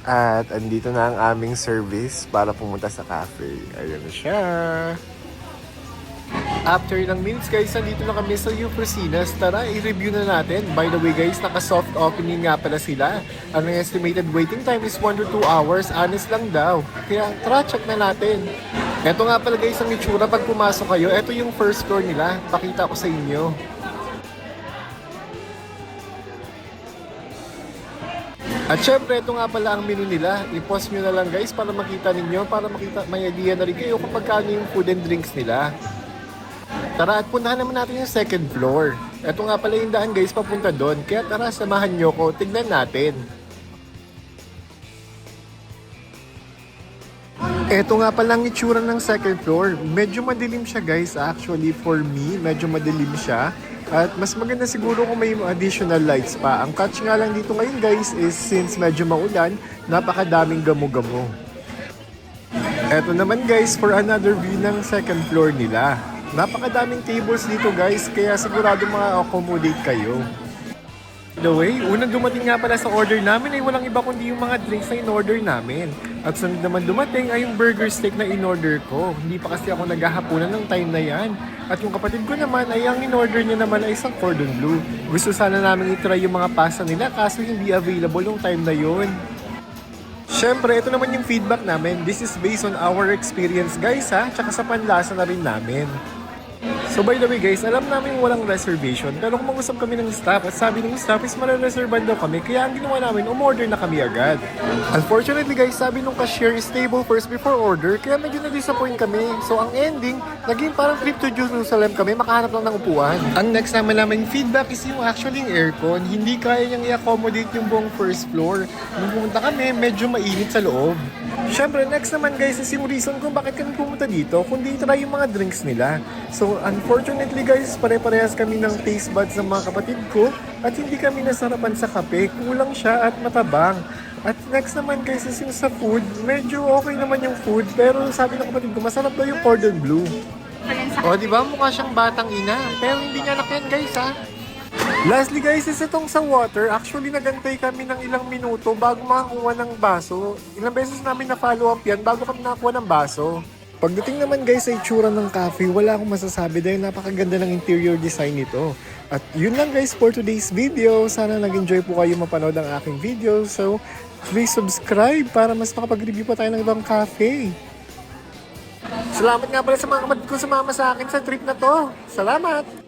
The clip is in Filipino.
At andito na ang aming service para pumunta sa cafe. Ayan na siya. After ilang minutes guys, nandito na kami sa Eufrosinas. Tara, i-review na natin. By the way guys, naka-soft opening nga pala sila. Ang estimated waiting time is 1 to 2 hours. Honest lang daw. Kaya tara, check na natin. Eto nga pala guys ang itsura pag pumasok kayo. Eto yung first floor nila. Pakita ko sa inyo. At syempre, ito nga pala ang menu nila. I-pause nyo na lang guys para makita ninyo, para makita, may idea na rin kayo kung pagkano yung food and drinks nila. Tara at puntahan naman natin yung second floor. Ito nga pala yung daan guys papunta doon. Kaya tara, samahan nyo ko. Tignan natin. Ito nga pala ang itsura ng second floor. Medyo madilim siya guys. Actually for me, medyo madilim siya. At mas maganda siguro kung may additional lights pa. Ang catch nga lang dito ngayon guys is since medyo maulan, napakadaming gamo-gamo. Ito naman guys for another view ng second floor nila. Napakadaming tables dito guys, kaya sigurado ma-accommodate kayo. By the way, unang dumating nga pala sa order namin ay walang iba kundi yung mga drinks na in-order namin. At sunod naman dumating ay yung burger steak na in-order ko. Hindi pa kasi ako naghahaponan ng time na yan. At yung kapatid ko naman ay ang in-order niya naman ay isang cordon bleu. Gusto sana namin i-try yung mga pasta nila kaso hindi available yung time na yun. Siyempre, ito naman yung feedback namin. This is based on our experience guys ha, tsaka sa panlasa na rin namin. So by the way guys, alam namin walang reservation pero kung mag-usap kami ng staff at sabi ng staff is mare-reservan daw kami kaya ang ginawa namin, umorder na kami agad. Unfortunately guys, sabi nung cashier is table first before order kaya medyo na-disappoint kami. So ang ending, naging parang trip to Jerusalem kami, makahanap lang ng upuan. Ang next naman feedback is yung actually yung aircon, hindi kaya niyang i-accommodate yung buong first floor. Nung pumunta kami, medyo mainit sa loob. Siyempre, next naman guys is yung reason kung bakit kami pumunta dito, kundi try yung mga drinks nila. So, unfortunately guys, pare-parehas kami ng taste buds ng mga kapatid ko at hindi kami nasarapan sa kape, kulang siya at matabang. At next naman guys is yung sa food, medyo okay naman yung food, pero sabi ng kapatid ko, masarap daw yung cordon bleu. O, diba? Mukha siyang batang ina, pero hindi niya anak yan guys ha. Lastly guys, is itong sa water. Actually, nagantay kami ng ilang minuto bago makakuha ng baso. Ilang beses namin na-follow up yan bago kami nakakuha ng baso. Pagdating naman guys sa itsura ng cafe, wala akong masasabi dahil napakaganda ng interior design nito. At yun lang guys for today's video. Sana nag-enjoy po kayo mapanood ang aking video. So, please subscribe para mas makapag-review pa tayo ng ibang cafe. Salamat nga pala sa mga kapatid ko sumama sa akin sa trip na to. Salamat!